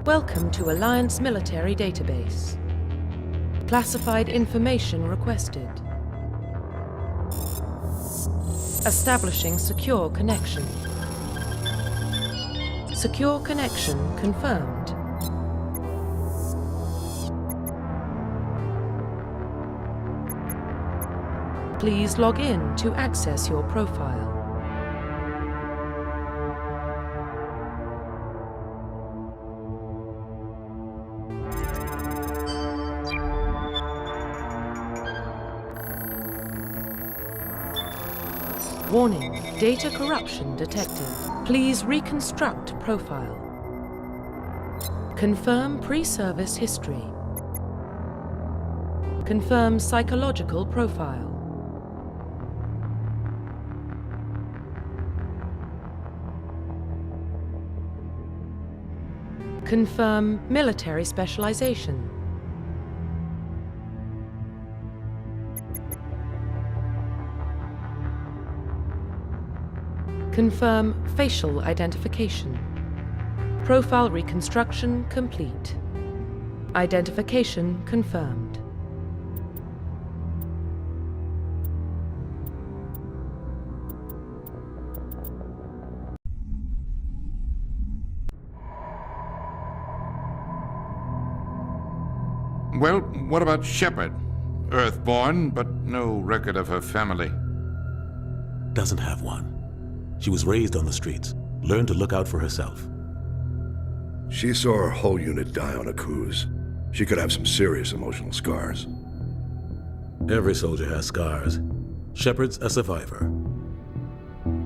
Welcome to Alliance Military Database. Classified information requested. Establishing secure connection. Secure connection confirmed. Please log in to access your profile. Warning, data corruption detected. Please reconstruct profile. Confirm pre-service history. Confirm psychological profile. Confirm military specialization. Confirm facial identification. Profile reconstruction complete. Identification confirmed. Well, what about Shepard? Earthborn, but no record of her family. Doesn't have one. She was raised on the streets, learned to look out for herself. She saw her whole unit die on a cruise. She could have some serious emotional scars. Every soldier has scars. Shepard's a survivor.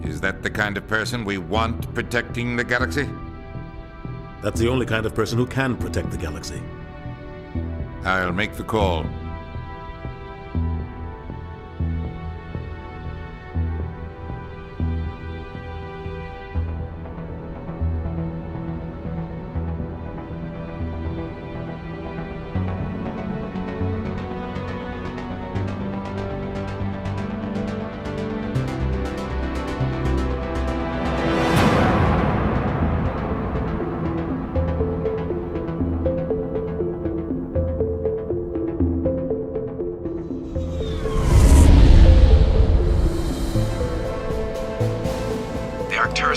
Is that the kind of person we want protecting the galaxy? That's the only kind of person who can protect the galaxy. I'll make the call.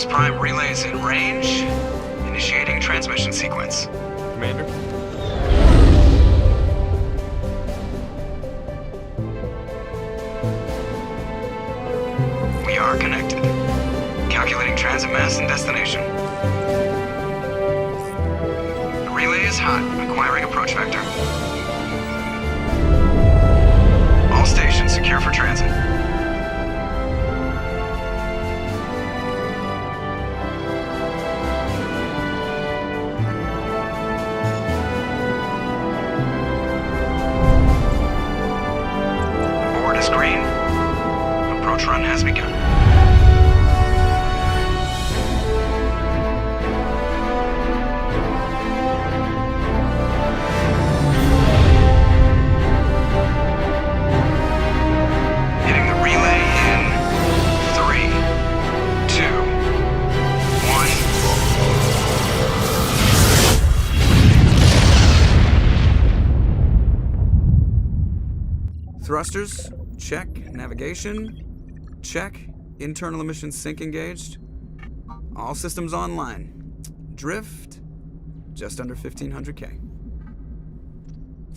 Prime relays in range. Initiating transmission sequence. Commander? We are connected. Calculating transit mass and destination. The relay is hot. Acquiring approach vector. All stations secure for transit. Run has begun. Hitting the relay in 3, 2, 1. Thrusters, check. Navigation, check. Internal emissions sync engaged. All systems online. Drift, just under 1,500K.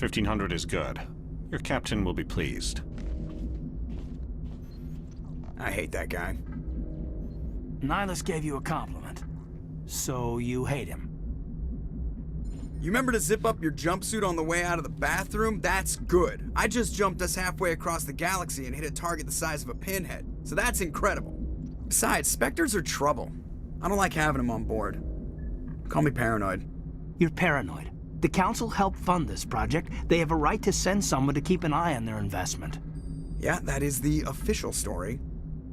1,500 is good. Your captain will be pleased. I hate that guy. Nihilus gave you a compliment. So you hate him. You remember to zip up your jumpsuit on the way out of the bathroom? That's good. I just jumped us halfway across the galaxy and hit a target the size of a pinhead. So that's incredible. Besides, Spectres are trouble. I don't like having them on board. Call me paranoid. You're paranoid. The Council helped fund this project. They have a right to send someone to keep an eye on their investment. Yeah, that is the official story.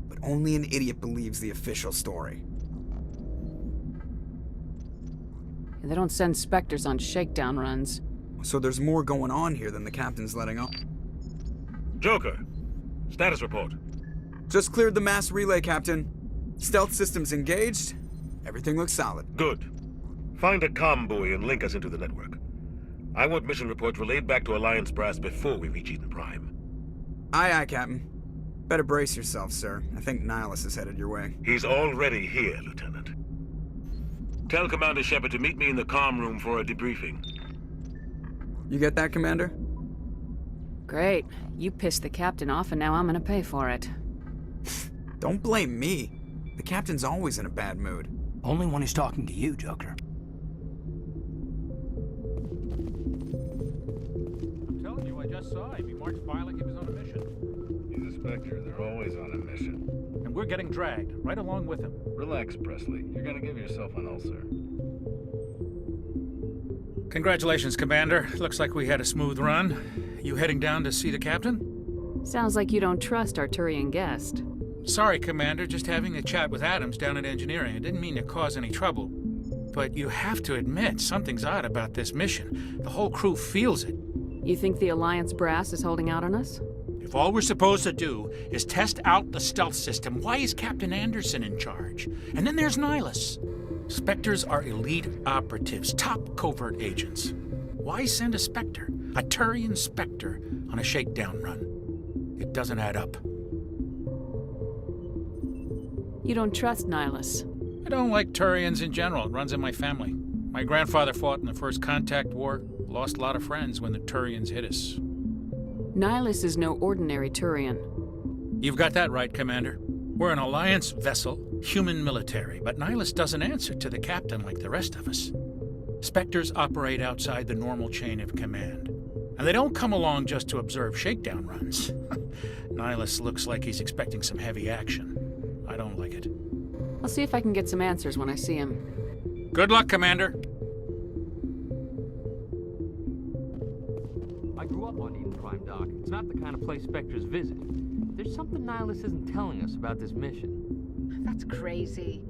But only an idiot believes the official story. They don't send Spectres on shakedown runs. So there's more going on here than the captain's letting on. Joker, status report. Just cleared the mass relay, Captain. Stealth systems engaged. Everything looks solid. Good. Find a comm buoy and link us into the network. I want mission reports relayed back to Alliance brass before we reach Eden Prime. Aye, aye, Captain. Better brace yourself, sir. I think Nihilus is headed your way. He's already here, Lieutenant. Tell Commander Shepard to meet me in the comm room for a debriefing. You get that, Commander? Great. You pissed the captain off and now I'm gonna pay for it. Don't blame me. The captain's always in a bad mood. Only when he's talking to you, Joker. I'm telling you, I just saw him. He marched by like he was on a mission. He's a Spectre. They're always on a mission. And we're getting dragged, right along with him. Relax, Presley. You're gonna give yourself an ulcer. Congratulations, Commander. Looks like we had a smooth run. You heading down to see the captain? Sounds like you don't trust our Turian guest. Sorry, Commander. Just having a chat with Adams down at engineering. I didn't mean to cause any trouble. But you have to admit, something's odd about this mission. The whole crew feels it. You think the Alliance brass is holding out on us? If all we're supposed to do is test out the stealth system, why is Captain Anderson in charge? And then there's Nihilus. Spectres are elite operatives, top covert agents. Why send a Spectre, a Turian Spectre, on a shakedown run? It doesn't add up. You don't trust Nihilus? I don't like Turians in general. It runs in my family. My grandfather fought in the First Contact War, lost a lot of friends when the Turians hit us. Nihilus is no ordinary Turian. You've got that right, Commander. We're an Alliance vessel, human military, but Nihilus doesn't answer to the captain like the rest of us. Spectres operate outside the normal chain of command, and they don't come along just to observe shakedown runs. Nihilus looks like he's expecting some heavy action. I don't like it. I'll see if I can get some answers when I see him. Good luck, Commander. I grew up on Eden Prime, Doc. It's not the kind of place Spectres visit. There's something Nihilus isn't telling us about this mission. That's crazy.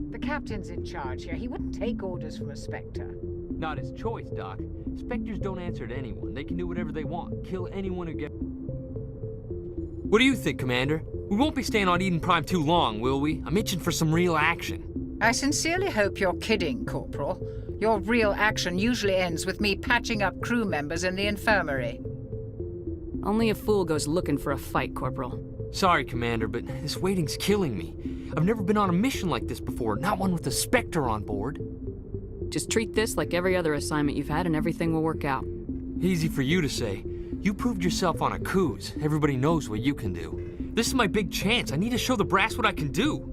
The captain's in charge here. He wouldn't take orders from a Spectre. Not his choice, Doc. Spectres don't answer to anyone. They can do whatever they want. Kill anyone who gets... What do you think, Commander? We won't be staying on Eden Prime too long, will we? I'm itching for some real action. I sincerely hope you're kidding, Corporal. Your real action usually ends with me patching up crew members in the infirmary. Only a fool goes looking for a fight, Corporal. Sorry, Commander, but this waiting's killing me. I've never been on a mission like this before, not one with a Spectre on board. Just treat this like every other assignment you've had and everything will work out. Easy for you to say. You proved yourself on a cruise. Everybody knows what you can do. This is my big chance. I need to show the brass what I can do.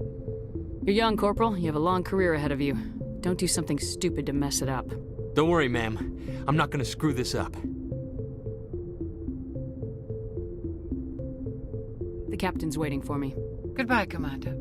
You're young, Corporal. You have a long career ahead of you. Don't do something stupid to mess it up. Don't worry, ma'am. I'm not gonna screw this up. The captain's waiting for me. Goodbye, Commander.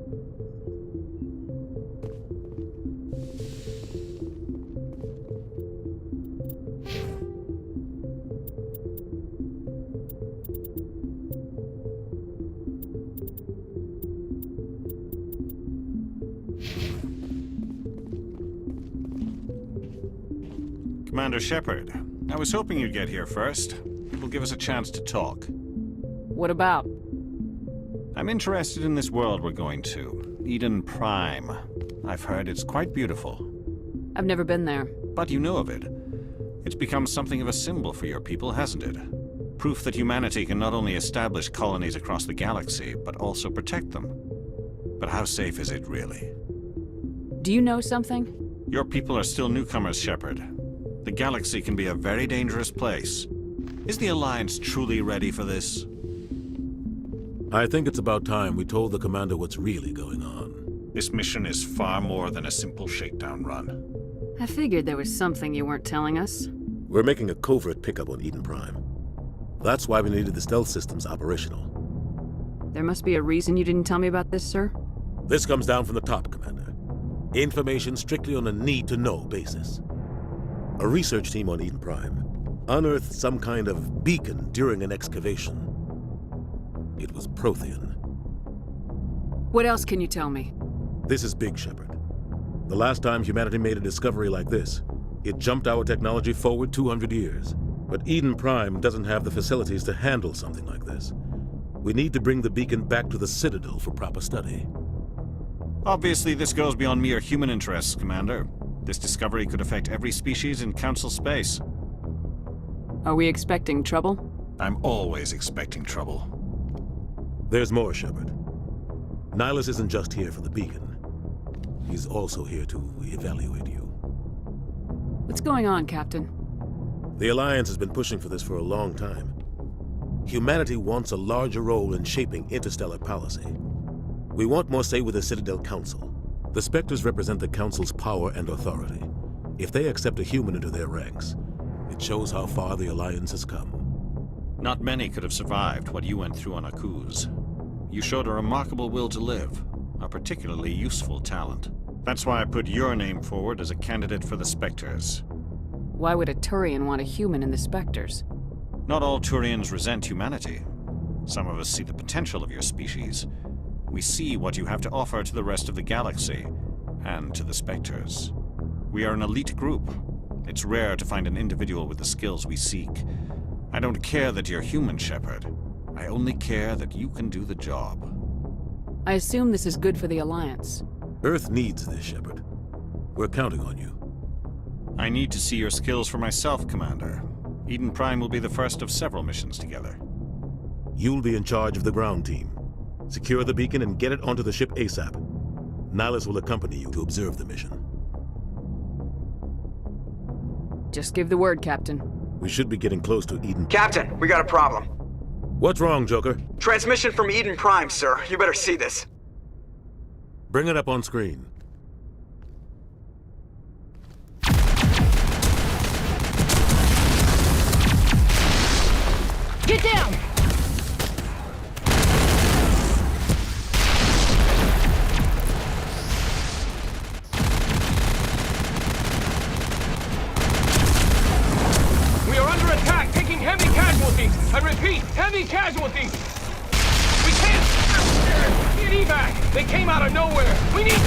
Commander Shepard, I was hoping you'd get here first. It will give us a chance to talk. What about? I'm interested in this world we're going to, Eden Prime. I've heard it's quite beautiful. I've never been there. But you know of it. It's become something of a symbol for your people, hasn't it? Proof that humanity can not only establish colonies across the galaxy, but also protect them. But how safe is it, really? Do you know something? Your people are still newcomers, Shepard. The galaxy can be a very dangerous place. Is the Alliance truly ready for this? I think it's about time we told the commander what's really going on. This mission is far more than a simple shakedown run. I figured there was something you weren't telling us. We're making a covert pickup on Eden Prime. That's why we needed the stealth systems operational. There must be a reason you didn't tell me about this, sir? This comes down from the top, Commander. Information strictly on a need-to-know basis. A research team on Eden Prime unearthed some kind of beacon during an excavation. It was Prothean. What else can you tell me? This is big, Shepard. The last time humanity made a discovery like this, it jumped our technology forward 200 years. But Eden Prime doesn't have the facilities to handle something like this. We need to bring the beacon back to the Citadel for proper study. Obviously, this goes beyond mere human interests, Commander. This discovery could affect every species in Council space. Are we expecting trouble? I'm always expecting trouble. There's more, Shepard. Nihilus isn't just here for the beacon. He's also here to evaluate you. What's going on, Captain? The Alliance has been pushing for this for a long time. Humanity wants a larger role in shaping interstellar policy. We want more say with the Citadel Council. The Spectres represent the Council's power and authority. If they accept a human into their ranks, it shows how far the Alliance has come. Not many could have survived what you went through on Akuz. You showed a remarkable will to live, a particularly useful talent. That's why I put your name forward as a candidate for the Spectres. Why would a Turian want a human in the Spectres? Not all Turians resent humanity. Some of us see the potential of your species. We see what you have to offer to the rest of the galaxy, and to the Spectres. We are an elite group. It's rare to find an individual with the skills we seek. I don't care that you're human, Shepard. I only care that you can do the job. I assume this is good for the Alliance. Earth needs this, Shepard. We're counting on you. I need to see your skills for myself, Commander. Eden Prime will be the first of several missions together. You'll be in charge of the ground team. Secure the beacon and get it onto the ship ASAP. Nihilus will accompany you to observe the mission. Just give the word, Captain. We should be getting close to Eden. Captain, we got a problem. What's wrong, Joker? Transmission from Eden Prime, sir. You better see this. Bring it up on screen. Get down! We are under attack, taking heavy casualties. I repeat, heavy casualties. We can't get evac. They came out of nowhere. We need...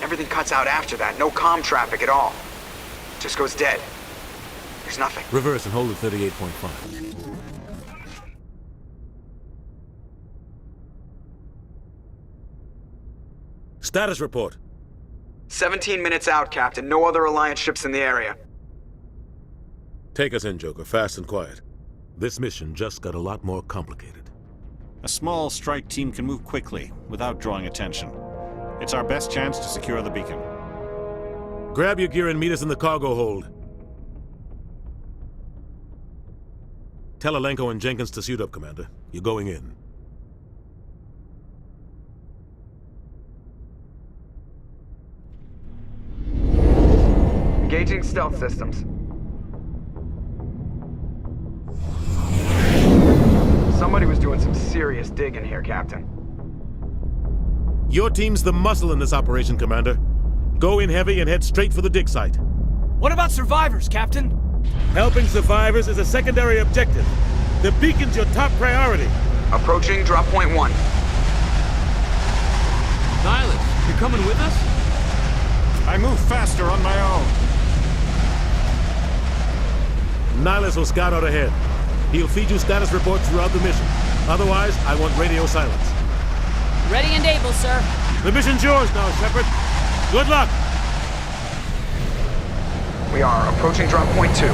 Everything cuts out after that. No comm traffic at all. Just goes dead. There's nothing. Reverse and hold at 38.5. Status report. 17 minutes out, Captain. No other Alliance ships in the area. Take us in, Joker, fast and quiet. This mission just got a lot more complicated. A small strike team can move quickly, without drawing attention. It's our best chance to secure the beacon. Grab your gear and meet us in the cargo hold. Tell Alenko and Jenkins to suit up, Commander. You're going in. Engaging stealth systems. Somebody was doing some serious digging here, Captain. Your team's the muscle in this operation, Commander. Go in heavy and head straight for the dig site. What about survivors, Captain? Helping survivors is a secondary objective. The beacon's your top priority. Approaching drop point 1. Nihilus, you're coming with us? I move faster on my own. Nihilus will scout out ahead. He'll feed you status reports throughout the mission. Otherwise, I want radio silence. Ready and able, sir. The mission's yours now, Shepard. Good luck! We are approaching drop point 2.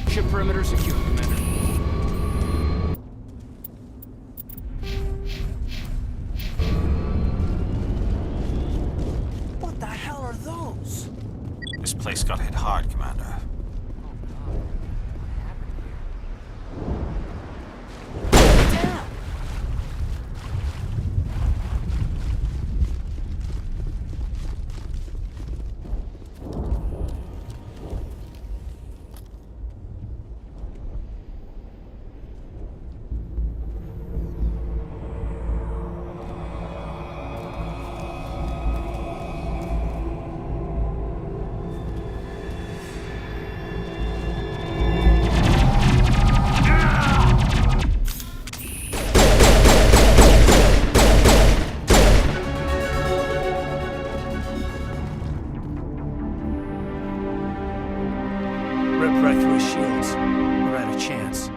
Ship perimeter secure, Commander. What the hell are those? This place got hit hard, Commander. chance.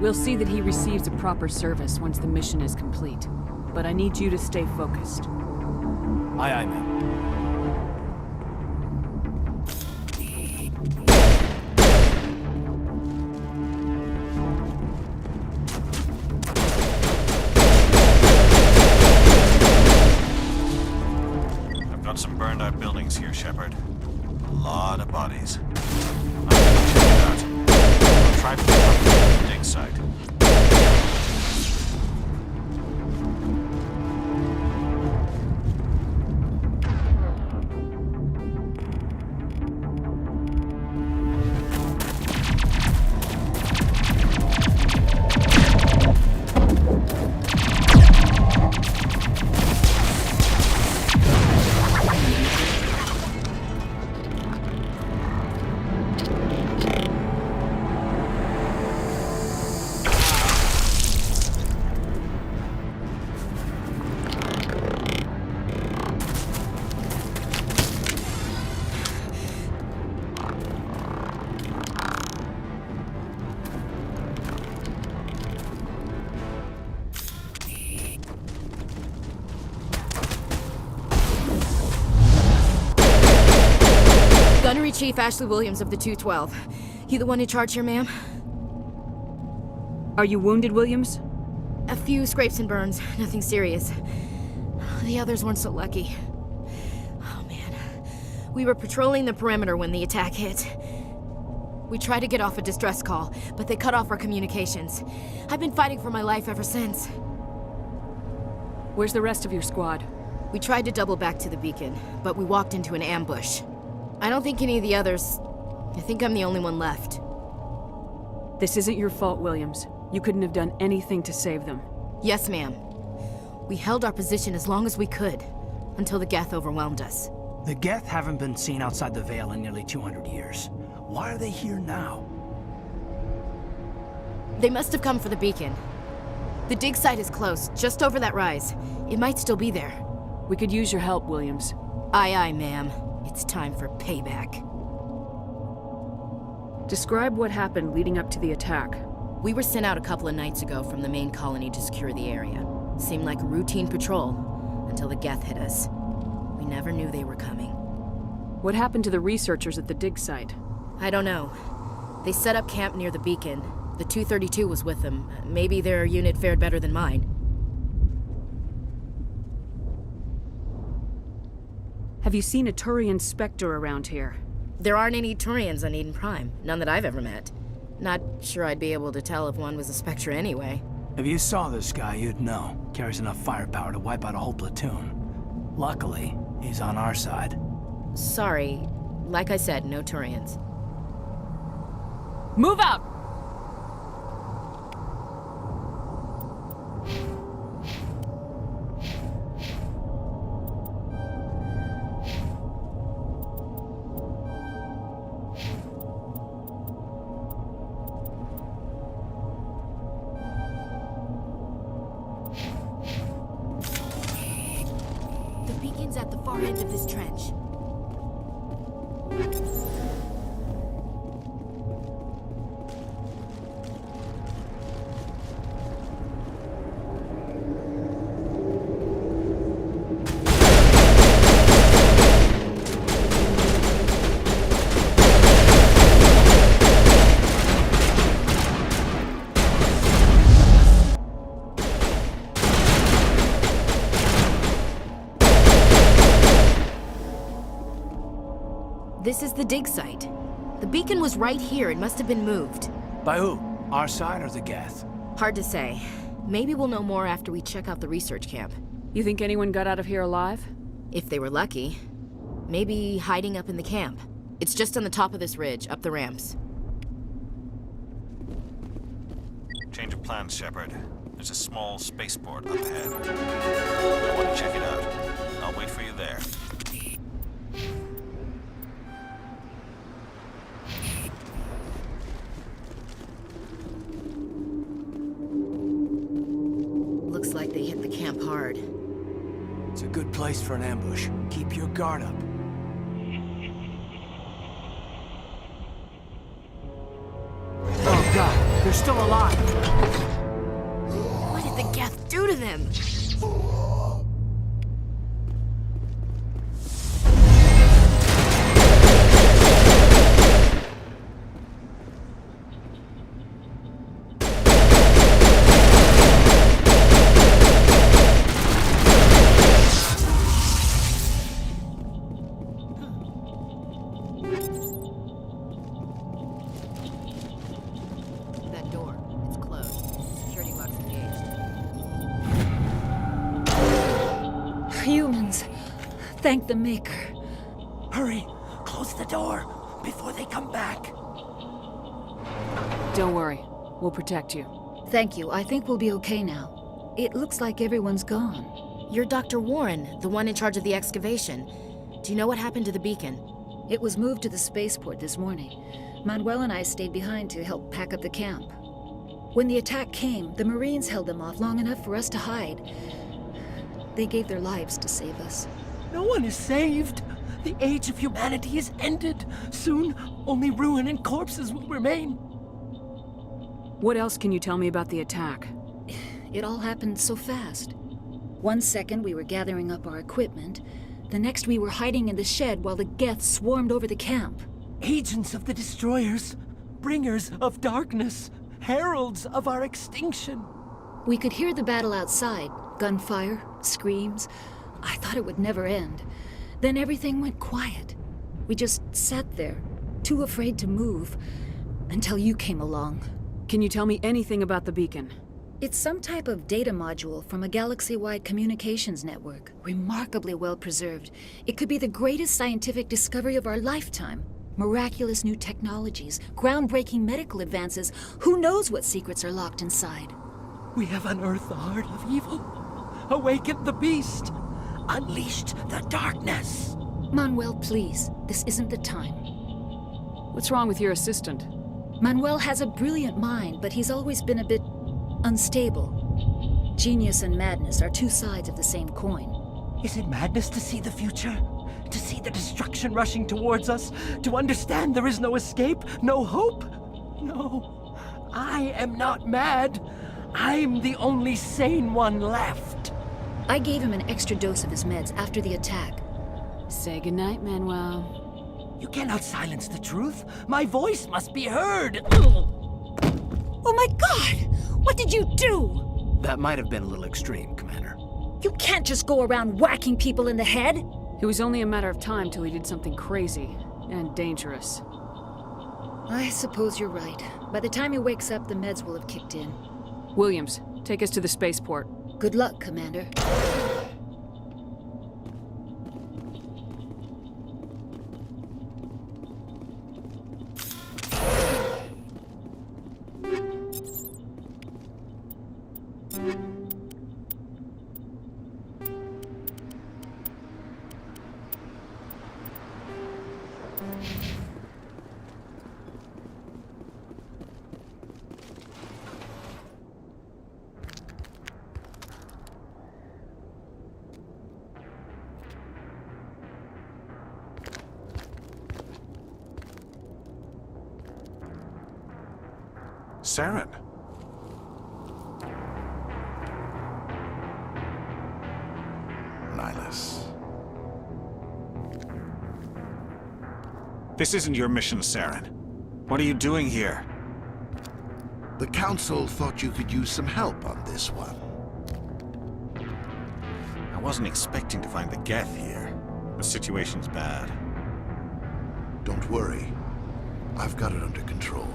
We'll see that he receives a proper service once the mission is complete. But I need you to stay focused. Aye, aye, ma'am. I've got some burned out buildings here, Shepard. A lot of bodies. I'm gonna check it out. I'll try to pick up the dig site. Gunnery Chief Ashley Williams of the 212. You the one in charge here, ma'am? Are you wounded, Williams? A few scrapes and burns, nothing serious. The others weren't so lucky. Oh man. We were patrolling the perimeter when the attack hit. We tried to get off a distress call, but they cut off our communications. I've been fighting for my life ever since. Where's the rest of your squad? We tried to double back to the beacon, but we walked into an ambush. I don't think any of the others... I think I'm the only one left. This isn't your fault, Williams. You couldn't have done anything to save them. Yes, ma'am. We held our position as long as we could, until the Geth overwhelmed us. The Geth haven't been seen outside the Veil in nearly 200 years. Why are they here now? They must have come for the beacon. The dig site is close, just over that rise. It might still be there. We could use your help, Williams. Aye, aye, ma'am. It's time for payback. Describe what happened leading up to the attack. We were sent out a couple of nights ago from the main colony to secure the area. Seemed like a routine patrol, until the Geth hit us. We never knew they were coming. What happened to the researchers at the dig site? I don't know. They set up camp near the beacon. The 232 was with them. Maybe their unit fared better than mine. Have you seen a Turian Spectre around here? There aren't any Turians on Eden Prime. None that I've ever met. Not sure I'd be able to tell if one was a Spectre anyway. If you saw this guy, you'd know. Carries enough firepower to wipe out a whole platoon. Luckily, he's on our side. Sorry. Like I said, no Turians. Move out! At the far end of this trench. This is the dig site. The beacon was right here. It must have been moved. By who? Our side or the Geth? Hard to say. Maybe we'll know more after we check out the research camp. You think anyone got out of here alive? If they were lucky. Maybe hiding up in the camp. It's just on the top of this ridge, up the ramps. Change of plans, Shepard. There's a small spaceport up ahead. I want to check it out. I'll wait for you there. Looks like they hit the camp hard. It's a good place for an ambush. Keep your guard up. They're still alive. What did the Geth do to them? That door, it's closed. Security lock's engaged. Humans, thank the Maker. Hurry, close the door before they come back. Don't worry. We'll protect you. Thank you. I think we'll be okay now. It looks like everyone's gone. You're Dr. Warren, the one in charge of the excavation. Do you know what happened to the beacon? It was moved to the spaceport this morning. Manuel and I stayed behind to help pack up the camp. When the attack came, the Marines held them off long enough for us to hide. They gave their lives to save us. No one is saved. The age of humanity is ended. Soon, only ruin and corpses will remain. What else can you tell me about the attack? It all happened so fast. 1 second we were gathering up our equipment. The next we were hiding in the shed while the Geth swarmed over the camp. Agents of the Destroyers, bringers of darkness, heralds of our extinction. We could hear the battle outside. Gunfire, screams. I thought it would never end. Then everything went quiet. We just sat there, too afraid to move, until you came along. Can you tell me anything about the beacon? It's some type of data module from a galaxy-wide communications network. Remarkably well preserved. It could be the greatest scientific discovery of our lifetime. Miraculous new technologies, groundbreaking medical advances. Who knows what secrets are locked inside? We have unearthed the heart of evil, awakened the beast, unleashed the darkness. Manuel, please. This isn't the time. What's wrong with your assistant? Manuel has a brilliant mind, but he's always been a bit unstable. Genius and madness are two sides of the same coin. Is it madness to see the future? To see the destruction rushing towards us? To understand there is no escape? No hope? No. I am not mad. I'm the only sane one left. I gave him an extra dose of his meds after the attack. Say goodnight, Manuel. You cannot silence the truth. My voice must be heard. Oh my God! What did you do? That might have been a little extreme, Commander. You can't just go around whacking people in the head. It was only a matter of time till he did something crazy and dangerous. I suppose you're right. By the time he wakes up, the meds will have kicked in. Williams, take us to the spaceport. Good luck, Commander. Saren. Nihilus. This isn't your mission, Saren. What are you doing here? The Council thought you could use some help on this one. I wasn't expecting to find the Geth here. The situation's bad. Don't worry. I've got it under control.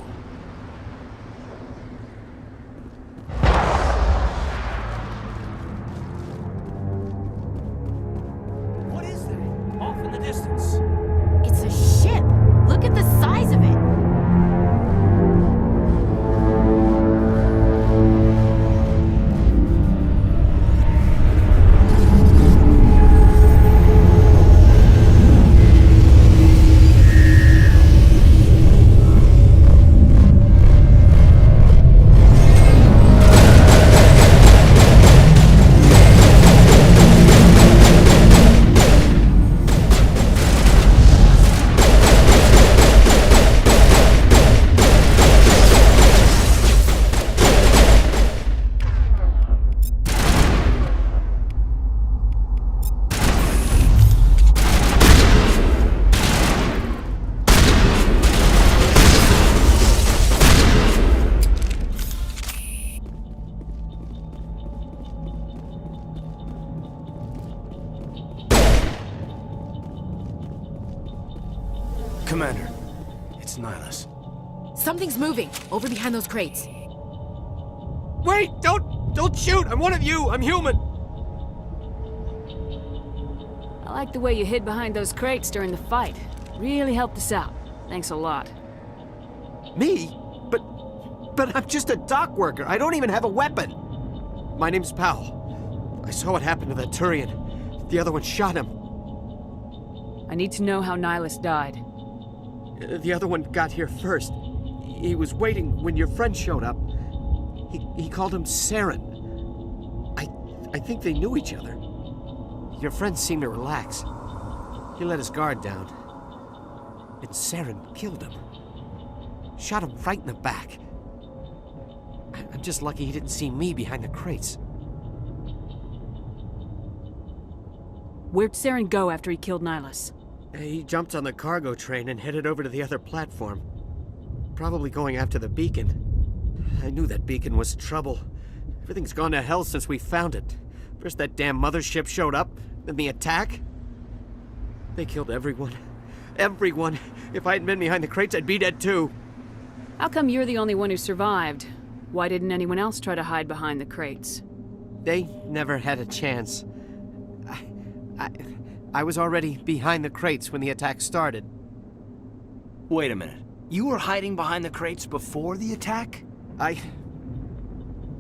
What is that? Off in the distance. It's a ship! Look at the size of it! Commander, it's Nihilus. Something's moving, over behind those crates. Wait! Don't shoot! I'm one of you! I'm human! I like the way you hid behind those crates during the fight. Really helped us out. Thanks a lot. Me? But I'm just a dock worker. I don't even have a weapon. My name's Powell. I saw what happened to that Turian. The other one shot him. I need to know how Nihilus died. The other one got here first. He was waiting when your friend showed up. He called him Saren. I think they knew each other. Your friend seemed to relax. He let his guard down. And Saren killed him. Shot him right in the back. I'm just lucky he didn't see me behind the crates. Where'd Saren go after he killed Nihilus? He jumped on the cargo train and headed over to the other platform. Probably going after the beacon. I knew that beacon was trouble. Everything's gone to hell since we found it. First that damn mothership showed up, then the attack. They killed everyone. Everyone. If I hadn't been behind the crates, I'd be dead too. How come you're the only one who survived? Why didn't anyone else try to hide behind the crates? They never had a chance. I was already behind the crates when the attack started. Wait a minute. You were hiding behind the crates before the attack?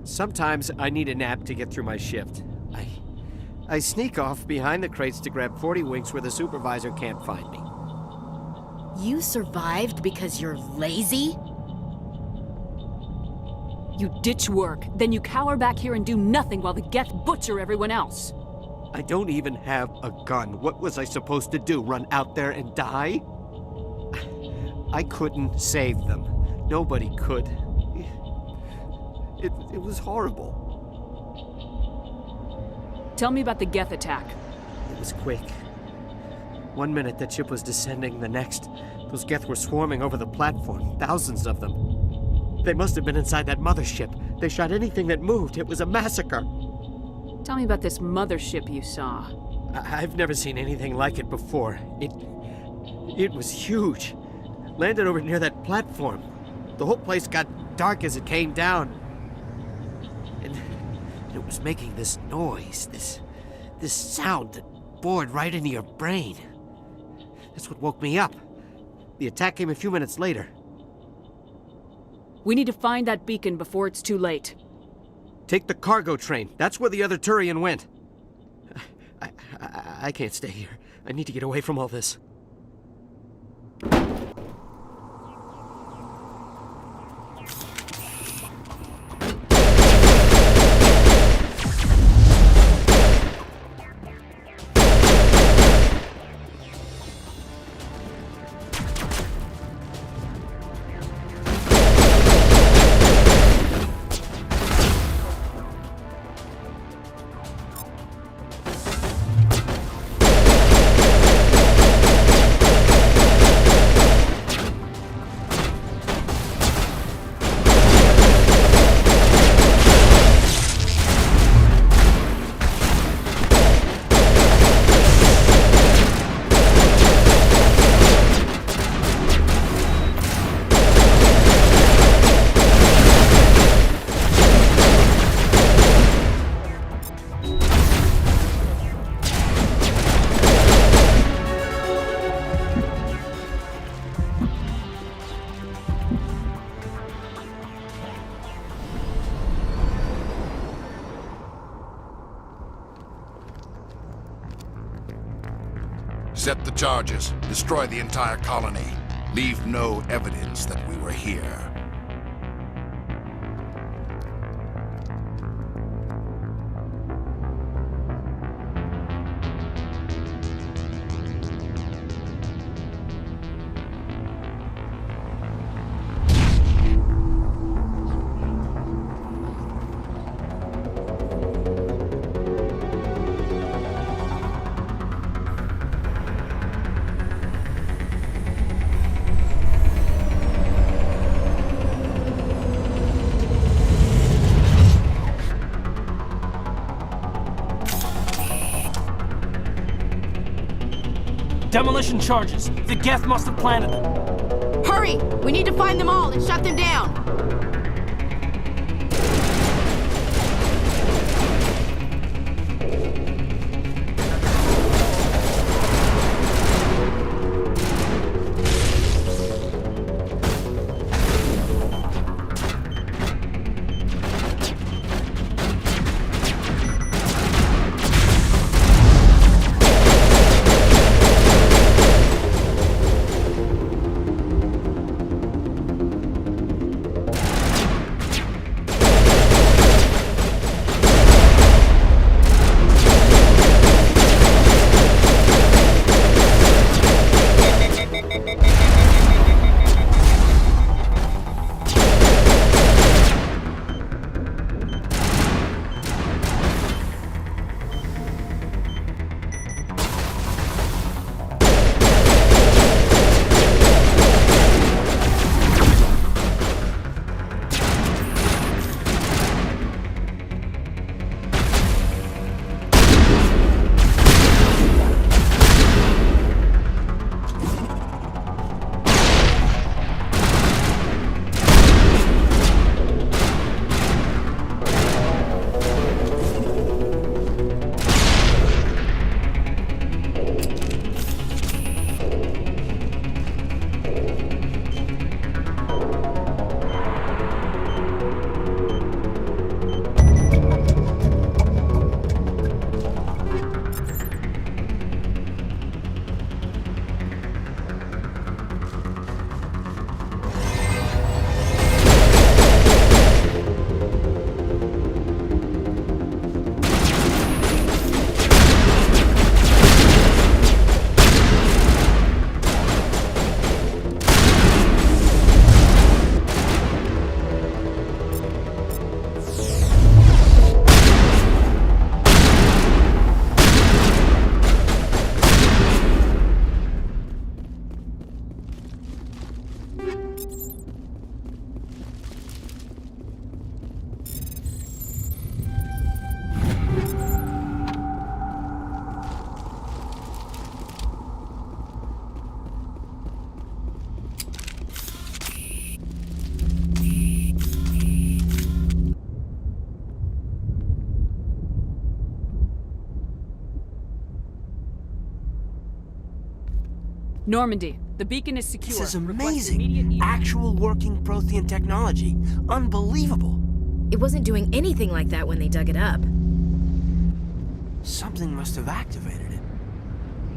Sometimes I need a nap to get through my shift. I sneak off behind the crates to grab 40 winks where the supervisor can't find me. You survived because you're lazy? You ditch work, then you cower back here and do nothing while the Geth butcher everyone else. I don't even have a gun. What was I supposed to do, run out there and die? I couldn't save them. Nobody could. It was horrible. Tell me about the Geth attack. It was quick. 1 minute that ship was descending, the next, those Geth were swarming over the platform, thousands of them. They must have been inside that mothership. They shot anything that moved. It was a massacre. Tell me about this mothership you saw. I've never seen anything like it before. It was huge. Landed over near that platform. The whole place got dark as it came down. And it was making this noise, this sound that bored right into your brain. That's what woke me up. The attack came a few minutes later. We need to find that beacon before it's too late. Take the cargo train. That's where the other Turian went. I can't stay here. I need to get away from all this. Set the charges. Destroy the entire colony. Leave no evidence that we were here. Demolition charges. The Geth must have planted them. Hurry! We need to find them all and shut them down! Normandy, the beacon is secure. This is Request immediate amazing. Actual working Prothean technology. Unbelievable. It wasn't doing anything like that when they dug it up. Something must have activated it.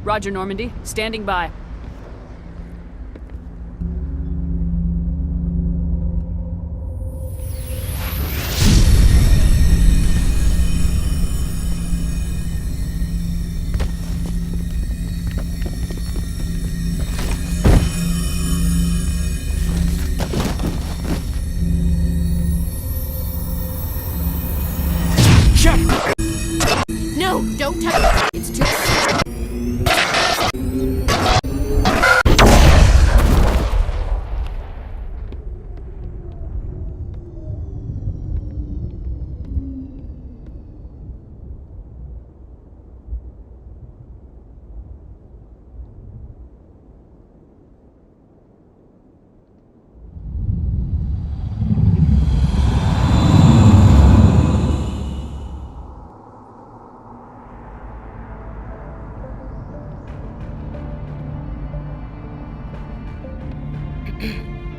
Roger, Normandy. Standing by. No, don't touch it. It's too...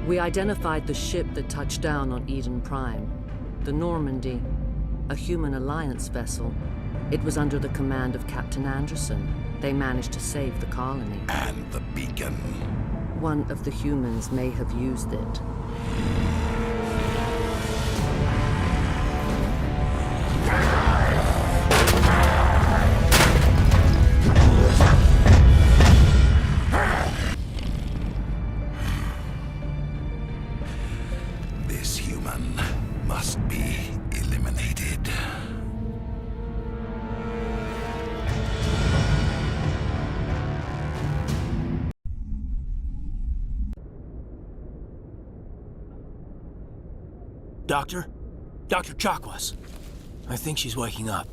We identified the ship that touched down on Eden Prime. The Normandy, a human alliance vessel. It was under the command of Captain Anderson. They managed to save the colony. And the beacon. One of the humans may have used it. This human must be eliminated. Doctor? Dr. Chakwas. I think she's waking up.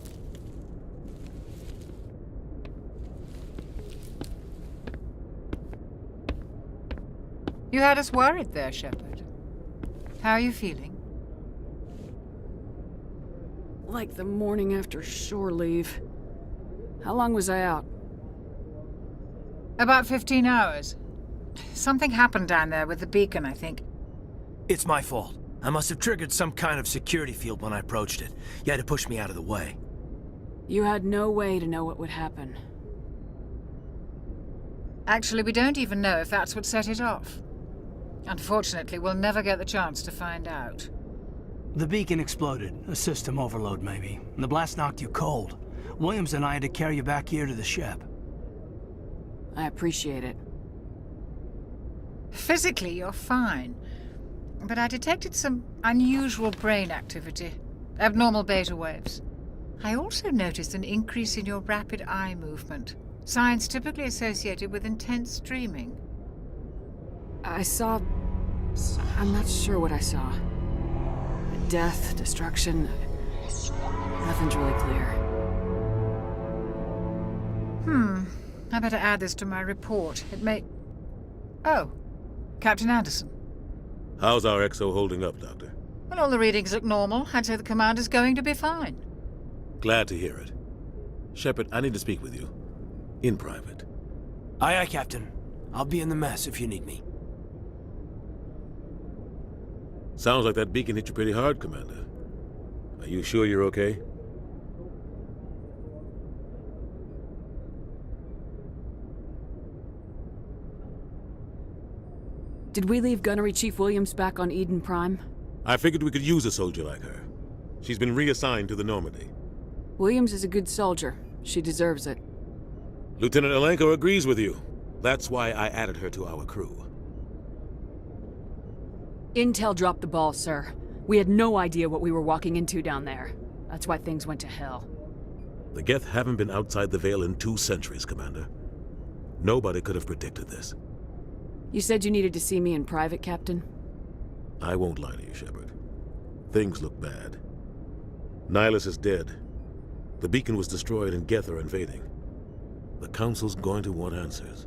You had us worried there, Shepard. How are you feeling? Like the morning after shore leave. How long was I out? About 15 hours. Something happened down there with the beacon, I think. It's my fault. I must have triggered some kind of security field when I approached it. You had to push me out of the way. You had no way to know what would happen. Actually, we don't even know if that's what set it off. Unfortunately, we'll never get the chance to find out. The beacon exploded. A system overload, maybe. And the blast knocked you cold. Williams and I had to carry you back here to the ship. I appreciate it. Physically, you're fine. But I detected some unusual brain activity. Abnormal beta waves. I also noticed an increase in your rapid eye movement. Signs typically associated with intense dreaming. I saw... I'm not sure what I saw. Death, destruction... Nothing's really clear. I better add this to my report. It may... Oh, Captain Anderson. How's our XO holding up, Doctor? Well, all the readings look normal. I'd say the commander's going to be fine. Glad to hear it. Shepard, I need to speak with you. In private. Aye, aye, Captain. I'll be in the mess if you need me. Sounds like that beacon hit you pretty hard, Commander. Are you sure you're okay? Did we leave Gunnery Chief Williams back on Eden Prime? I figured we could use a soldier like her. She's been reassigned to the Normandy. Williams is a good soldier. She deserves it. Lieutenant Alenko agrees with you. That's why I added her to our crew. Intel dropped the ball, sir. We had no idea what we were walking into down there. That's why things went to hell. The Geth haven't been outside the Veil in 2 centuries, Commander. Nobody could have predicted this. You said you needed to see me in private, Captain? I won't lie to you, Shepard. Things look bad. Nihilus is dead. The beacon was destroyed and Geth are invading. The Council's going to want answers.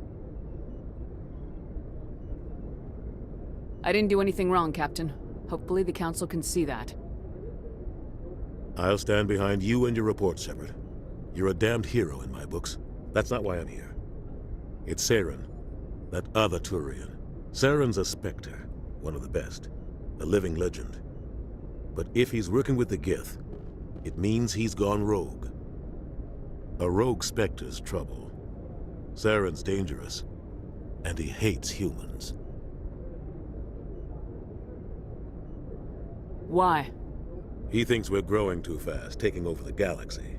I didn't do anything wrong, Captain. Hopefully the Council can see that. I'll stand behind you and your report, Shepard. You're a damned hero in my books. That's not why I'm here. It's Saren, that other Turian. Saren's a Spectre, one of the best, a living legend. But if he's working with the Geth, it means he's gone rogue. A rogue Spectre's trouble. Saren's dangerous, and he hates humans. Why? He thinks we're growing too fast, taking over the galaxy.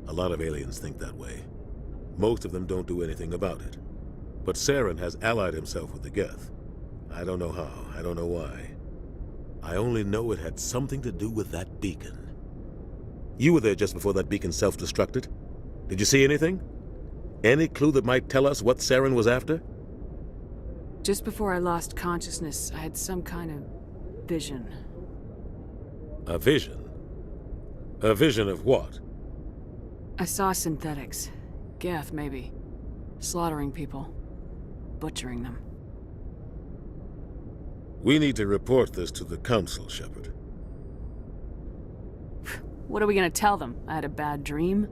A lot of aliens think that way. Most of them don't do anything about it. But Saren has allied himself with the Geth. I don't know how, I don't know why. I only know it had something to do with that beacon. You were there just before that beacon self-destructed. Did you see anything? Any clue that might tell us what Saren was after? Just before I lost consciousness, I had some kind of vision. A vision? A vision of what? I saw synthetics. Geth, maybe. Slaughtering people. Butchering them. We need to report this to the Council, Shepard. What are we gonna tell them? I had a bad dream?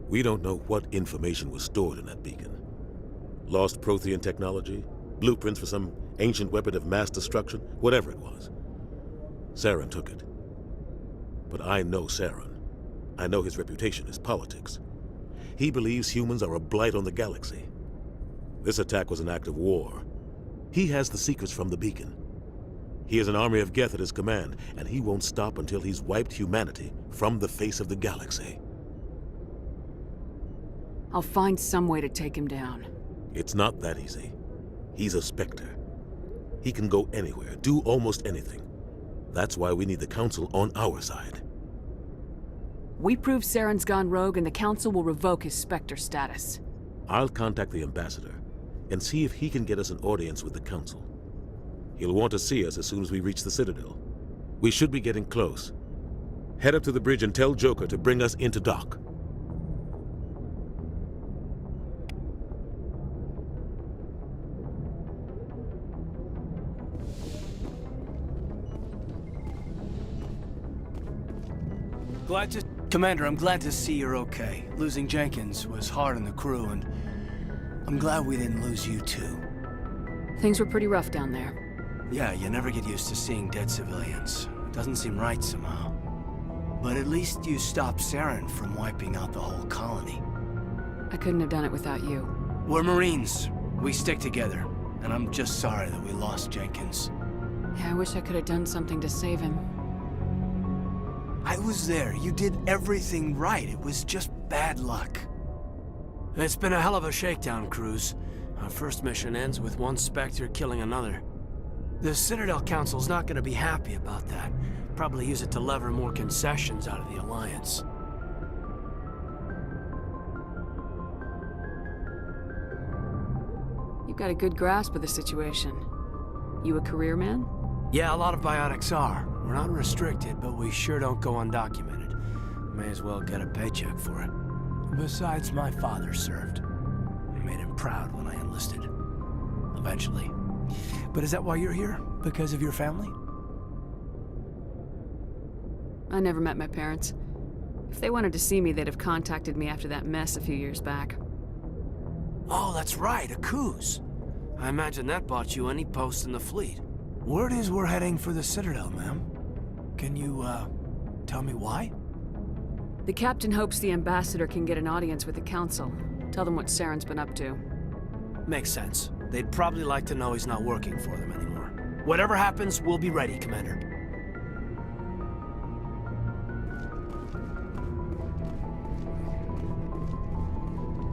We don't know what information was stored in that beacon. Lost Prothean technology? Blueprints for some ancient weapon of mass destruction? Whatever it was. Saren took it. But I know Saren. I know his reputation is politics. He believes humans are a blight on the galaxy. This attack was an act of war. He has the secrets from the beacon. He has an army of Geth at his command, and he won't stop until he's wiped humanity from the face of the galaxy. I'll find some way to take him down. It's not that easy. He's a Spectre. He can go anywhere, do almost anything. That's why we need the Council on our side. We prove Saren's gone rogue and the Council will revoke his Spectre status. I'll contact the Ambassador and see if he can get us an audience with the Council. He'll want to see us as soon as we reach the Citadel. We should be getting close. Head up to the bridge and tell Joker to bring us into dock. Commander, I'm glad to see you're okay. Losing Jenkins was hard on the crew, and I'm glad we didn't lose you too. Things were pretty rough down there. Yeah, you never get used to seeing dead civilians. It doesn't seem right somehow. But at least you stopped Saren from wiping out the whole colony. I couldn't have done it without you. We're Marines. We stick together. And I'm just sorry that we lost Jenkins. Yeah, I wish I could have done something to save him. I was there. You did everything right. It was just bad luck. It's been a hell of a shakedown, Cruz. Our first mission ends with one Spectre killing another. The Citadel Council's not going to be happy about that. Probably use it to lever more concessions out of the Alliance. You've got a good grasp of the situation. You a career man? Yeah, a lot of biotics are. We're not restricted, but we sure don't go undocumented. May as well get a paycheck for it. Besides, my father served. I made him proud when I enlisted. Eventually. But is that why you're here? Because of your family? I never met my parents. If they wanted to see me, they'd have contacted me after that mess a few years back. Oh, that's right, a Coos. I imagine that bought you any post in the fleet. Word is we're heading for the Citadel, ma'am. Can you, tell me why? The captain hopes the ambassador can get an audience with the council. Tell them what Saren's been up to. Makes sense. They'd probably like to know he's not working for them anymore. Whatever happens, we'll be ready, Commander.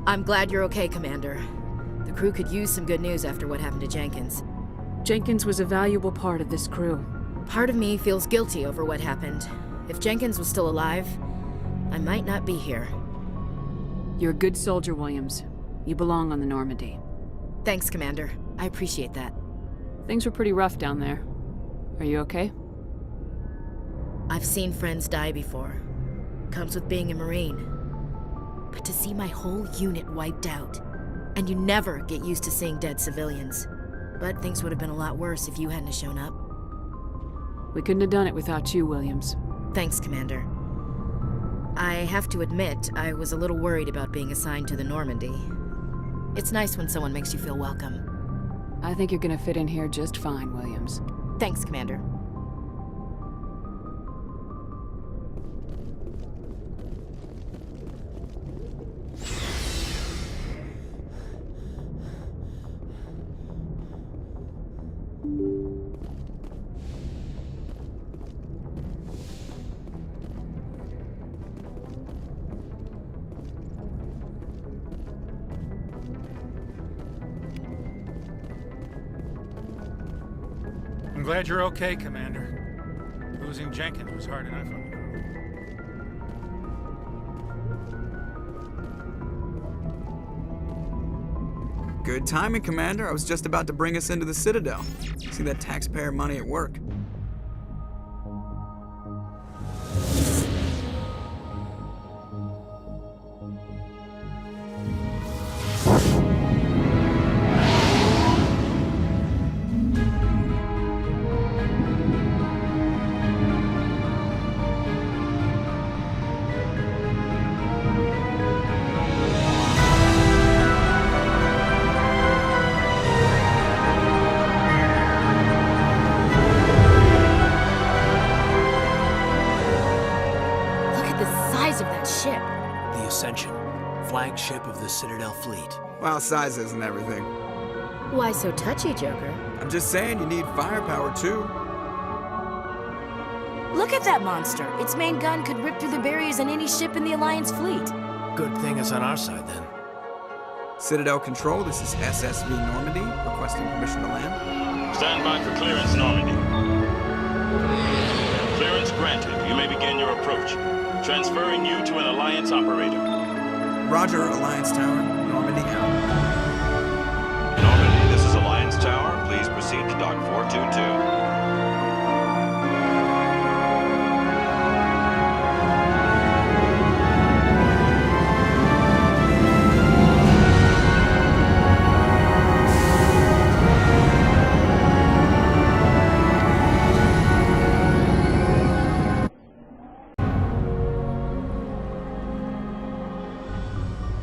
I'm glad you're okay, Commander. The crew could use some good news after what happened to Jenkins. Jenkins was a valuable part of this crew. Part of me feels guilty over what happened. If Jenkins was still alive, I might not be here. You're a good soldier, Williams. You belong on the Normandy. Thanks, Commander. I appreciate that. Things were pretty rough down there. Are you okay? I've seen friends die before. Comes with being a Marine. But to see my whole unit wiped out, and you never get used to seeing dead civilians. But things would have been a lot worse if you hadn't shown up. We couldn't have done it without you, Williams. Thanks, Commander. I have to admit, I was a little worried about being assigned to the Normandy. It's nice when someone makes you feel welcome. I think you're gonna fit in here just fine, Williams. Thanks, Commander. I'm glad you're okay, Commander. Losing Jenkins was hard enough on the crew. Good timing, Commander. I was just about to bring us into the Citadel. See that taxpayer money at work. Flagship of the Citadel fleet. Well, size isn't everything. Why so touchy, Joker? I'm just saying you need firepower, too. Look at that monster. Its main gun could rip through the barriers in any ship in the Alliance fleet. Good thing it's on our side, then. Citadel Control, this is SSV Normandy, requesting permission to land. Stand by for clearance, Normandy. Clearance granted. You may begin your approach. Transferring you to an Alliance operator. Roger, Alliance Tower. Normandy out. Normandy, this is Alliance Tower. Please proceed to Dock 422.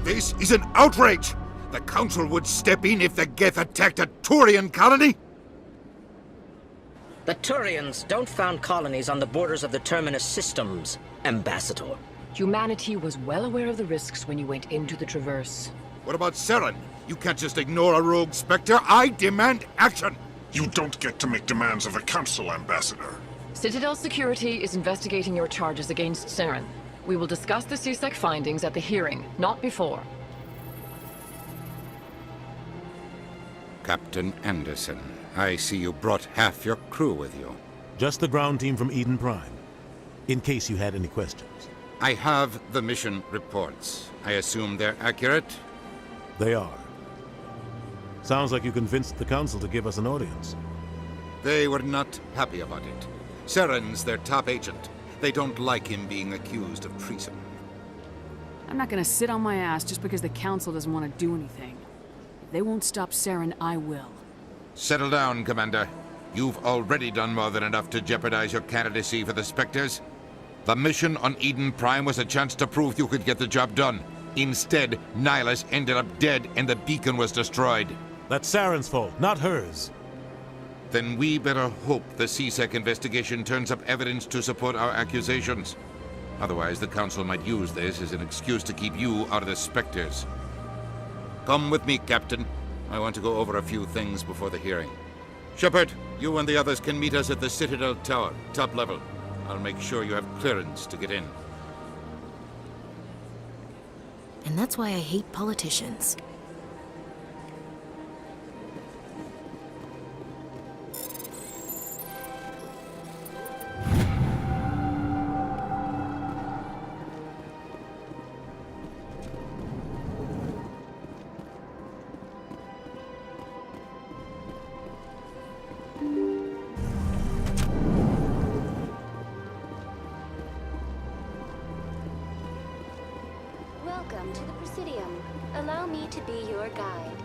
This is an outrage! The Council would step in if the Geth attacked a Turian colony? The Turians don't found colonies on the borders of the Terminus systems, Ambassador. Humanity was well aware of the risks when you went into the Traverse. What about Saren? You can't just ignore a rogue Spectre. I demand action! You don't get to make demands of the Council, Ambassador. Citadel Security is investigating your charges against Saren. We will discuss the CSEC findings at the hearing, not before. Captain Anderson, I see you brought half your crew with you. Just the ground team from Eden Prime, in case you had any questions. I have the mission reports. I assume they're accurate? They are. Sounds like you convinced the Council to give us an audience. They were not happy about it. Saren's their top agent. They don't like him being accused of treason. I'm not gonna sit on my ass just because the Council doesn't want to do anything. If they won't stop Saren, I will. Settle down, Commander. You've already done more than enough to jeopardize your candidacy for the Spectres. The mission on Eden Prime was a chance to prove you could get the job done. Instead, Nihilus ended up dead and the beacon was destroyed. That's Saren's fault, not hers. Then we better hope the CSEC investigation turns up evidence to support our accusations. Otherwise, the Council might use this as an excuse to keep you out of the Spectres. Come with me, Captain. I want to go over a few things before the hearing. Shepard, you and the others can meet us at the Citadel Tower, top level. I'll make sure you have clearance to get in. And that's why I hate politicians. Welcome to the Presidium. Allow me to be your guide.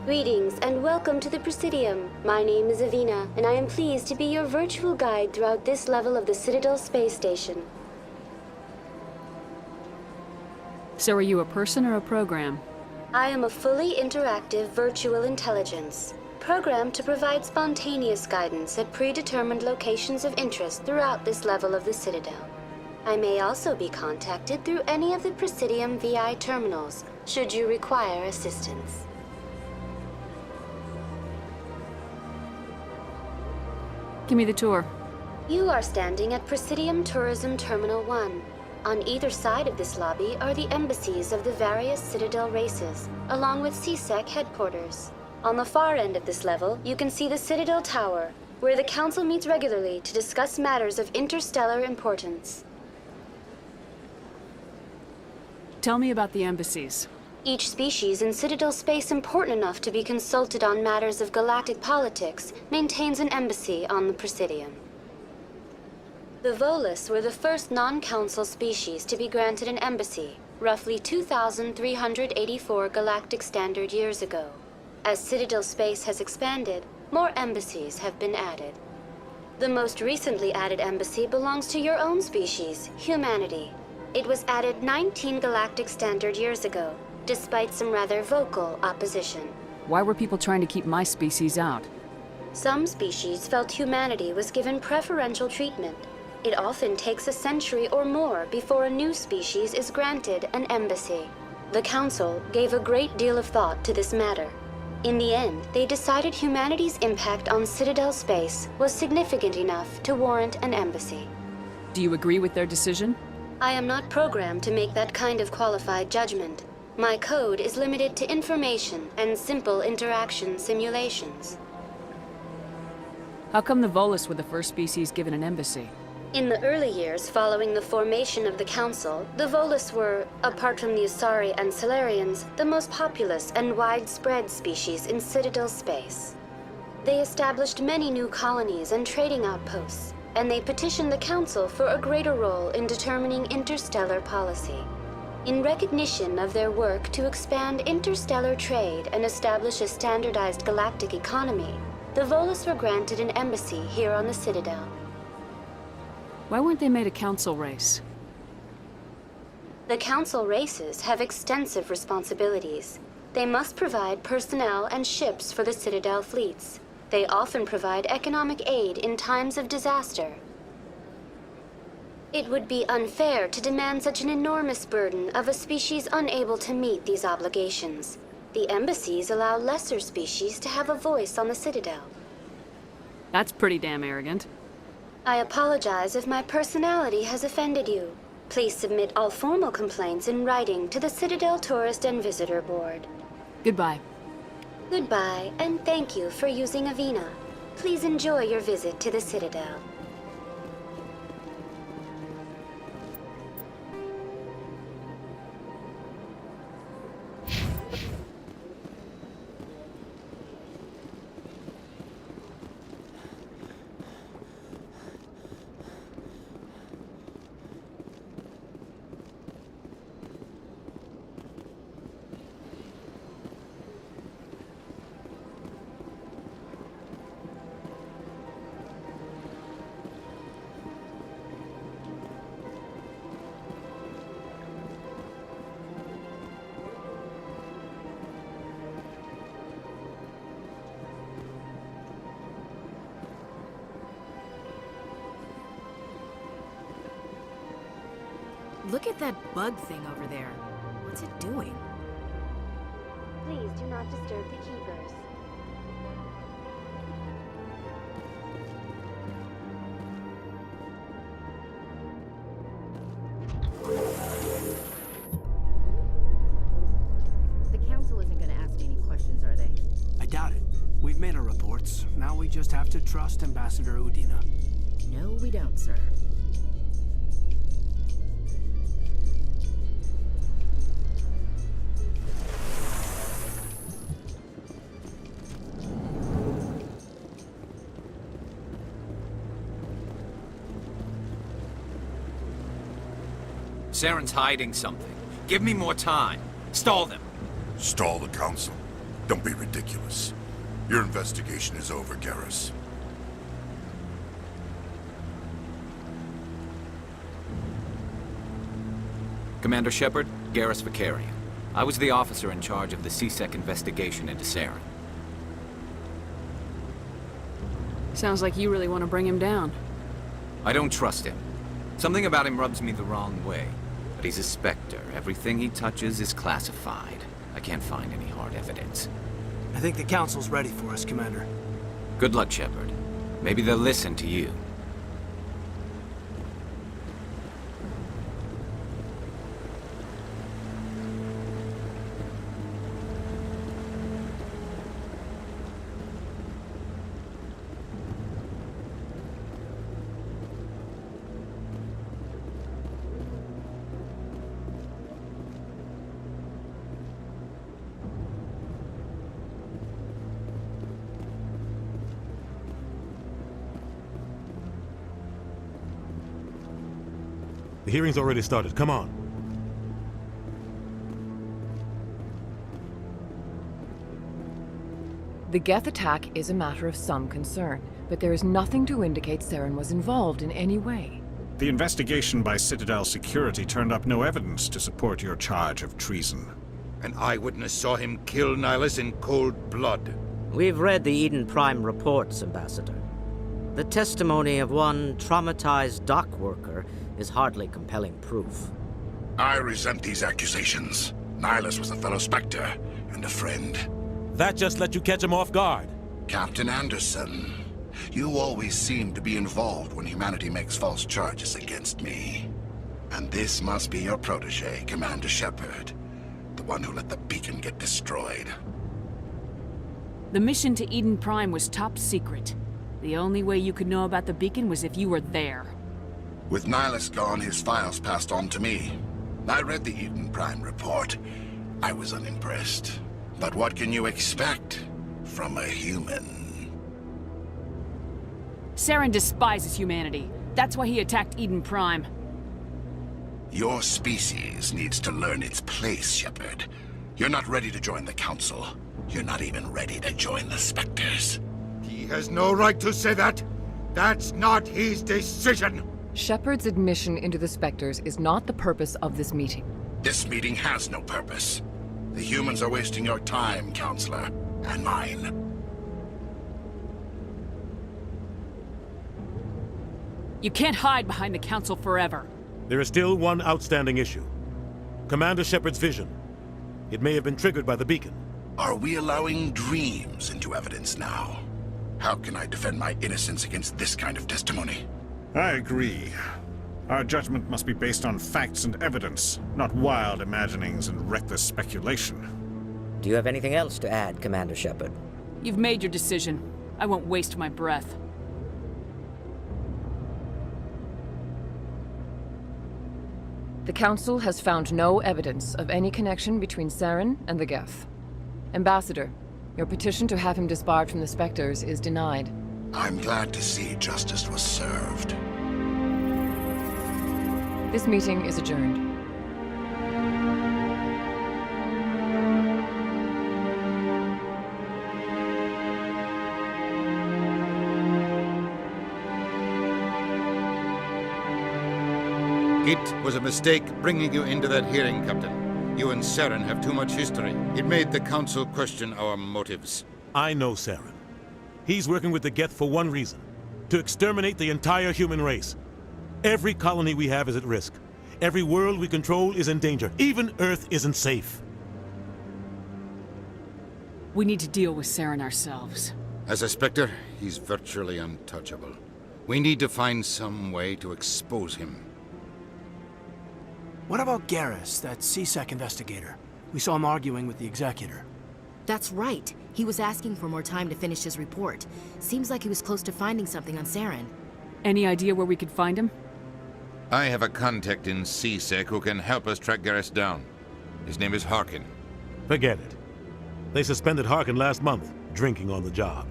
Greetings and welcome to the Presidium. My name is Avina, and I am pleased to be your virtual guide throughout this level of the Citadel space station. So are you a person or a program? I am a fully interactive virtual intelligence, programmed to provide spontaneous guidance at predetermined locations of interest throughout this level of the Citadel. I may also be contacted through any of the Presidium VI terminals, should you require assistance. Give me the tour. You are standing at Presidium Tourism Terminal 1. On either side of this lobby are the embassies of the various Citadel races, along with CSEC headquarters. On the far end of this level, you can see the Citadel Tower, where the Council meets regularly to discuss matters of interstellar importance. Tell me about the embassies. Each species in Citadel space important enough to be consulted on matters of galactic politics maintains an embassy on the Presidium. The Volus were the first non-Council species to be granted an embassy, roughly 2,384 galactic standard years ago. As Citadel space has expanded, more embassies have been added. The most recently added embassy belongs to your own species, humanity. It was added 19 galactic standard years ago, despite some rather vocal opposition. Why were people trying to keep my species out? Some species felt humanity was given preferential treatment. It often takes a century or more before a new species is granted an embassy. The Council gave a great deal of thought to this matter. In the end, they decided humanity's impact on Citadel space was significant enough to warrant an embassy. Do you agree with their decision? I am not programmed to make that kind of qualified judgment. My code is limited to information and simple interaction simulations. How come the Volus were the first species given an embassy? In the early years following the formation of the Council, the Volus were, apart from the Asari and Solarians, the most populous and widespread species in Citadel space. They established many new colonies and trading outposts, and they petitioned the Council for a greater role in determining interstellar policy. In recognition of their work to expand interstellar trade and establish a standardized galactic economy, the Volus were granted an embassy here on the Citadel. Why weren't they made a Council race? The Council races have extensive responsibilities. They must provide personnel and ships for the Citadel fleets. They often provide economic aid in times of disaster. It would be unfair to demand such an enormous burden of a species unable to meet these obligations. The embassies allow lesser species to have a voice on the Citadel. That's pretty damn arrogant. I apologize if my personality has offended you. Please submit all formal complaints in writing to the Citadel Tourist and Visitor Board. Goodbye. Goodbye, and thank you for using Avina. Please enjoy your visit to the Citadel. Look at that bug thing over there. What's it doing? Please do not disturb the keepers. The Council isn't going to ask any questions, are they? I doubt it. We've made our reports. Now we just have to trust Ambassador Udina. No, we don't, sir. Saren's hiding something. Give me more time. Stall them. Stall the Council? Don't be ridiculous. Your investigation is over, Garrus. Commander Shepard, Garrus Vicarian. I was the officer in charge of the CSEC investigation into Saren. Sounds like you really want to bring him down. I don't trust him. Something about him rubs me the wrong way. But he's a Spectre. Everything he touches is classified. I can't find any hard evidence. I think the Council's ready for us, Commander. Good luck, Shepard. Maybe they'll listen to you. The hearing's already started. Come on. The Geth attack is a matter of some concern, but there is nothing to indicate Saren was involved in any way. The investigation by Citadel Security turned up no evidence to support your charge of treason. An eyewitness saw him kill Nihilus in cold blood. We've read the Eden Prime reports, Ambassador. The testimony of one traumatized dock worker is hardly compelling proof. I resent these accusations. Nihilus was a fellow Spectre and a friend. That just let you catch him off guard. Captain Anderson, you always seem to be involved when humanity makes false charges against me. And this must be your protege, Commander Shepard. The one who let the beacon get destroyed. The mission to Eden Prime was top secret. The only way you could know about the beacon was if you were there. With Nihilus gone, his files passed on to me. I read the Eden Prime report. I was unimpressed. But what can you expect from a human? Saren despises humanity. That's why he attacked Eden Prime. Your species needs to learn its place, Shepard. You're not ready to join the Council. You're not even ready to join the Spectres. He has no right to say that. That's not his decision. Shepard's admission into the Spectres is not the purpose of this meeting. This meeting has no purpose. The humans are wasting your time, Counselor, and mine. You can't hide behind the Council forever. There is still one outstanding issue. Commander Shepard's vision. It may have been triggered by the beacon. Are we allowing dreams into evidence now? How can I defend my innocence against this kind of testimony? I agree. Our judgment must be based on facts and evidence, not wild imaginings and reckless speculation. Do you have anything else to add, Commander Shepard? You've made your decision. I won't waste my breath. The Council has found no evidence of any connection between Saren and the Geth. Ambassador, your petition to have him disbarred from the Spectres is denied. I'm glad to see justice was served. This meeting is adjourned. It was a mistake bringing you into that hearing, Captain. You and Saren have too much history. It made the Council question our motives. I know Saren. He's working with the Geth for one reason. To exterminate the entire human race. Every colony we have is at risk. Every world we control is in danger. Even Earth isn't safe. We need to deal with Saren ourselves. As a Spectre, he's virtually untouchable. We need to find some way to expose him. What about Garrus, that CSEC investigator? We saw him arguing with the Executor. That's right. He was asking for more time to finish his report. Seems like he was close to finding something on Saren. Any idea where we could find him? I have a contact in CSEC who can help us track Garrus down. His name is Harkin. Forget it. They suspended Harkin last month, drinking on the job.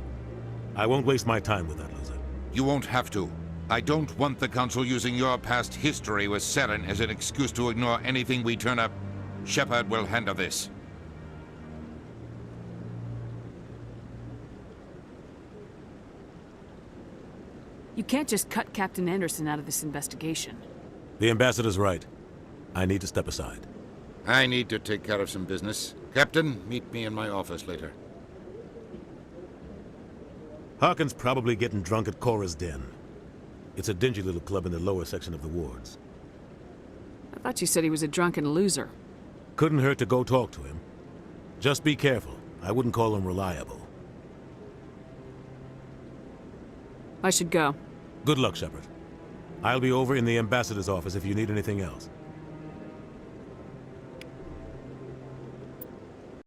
I won't waste my time with that loser. You won't have to. I don't want the Council using your past history with Saren as an excuse to ignore anything we turn up. Shepard will handle this. You can't just cut Captain Anderson out of this investigation. The Ambassador's right. I need to step aside. I need to take care of some business. Captain, meet me in my office later. Harkin's probably getting drunk at Cora's Den. It's a dingy little club in the lower section of the wards. I thought you said he was a drunken loser. Couldn't hurt to go talk to him. Just be careful. I wouldn't call him reliable. I should go. Good luck, Shepard. I'll be over in the Ambassador's office if you need anything else.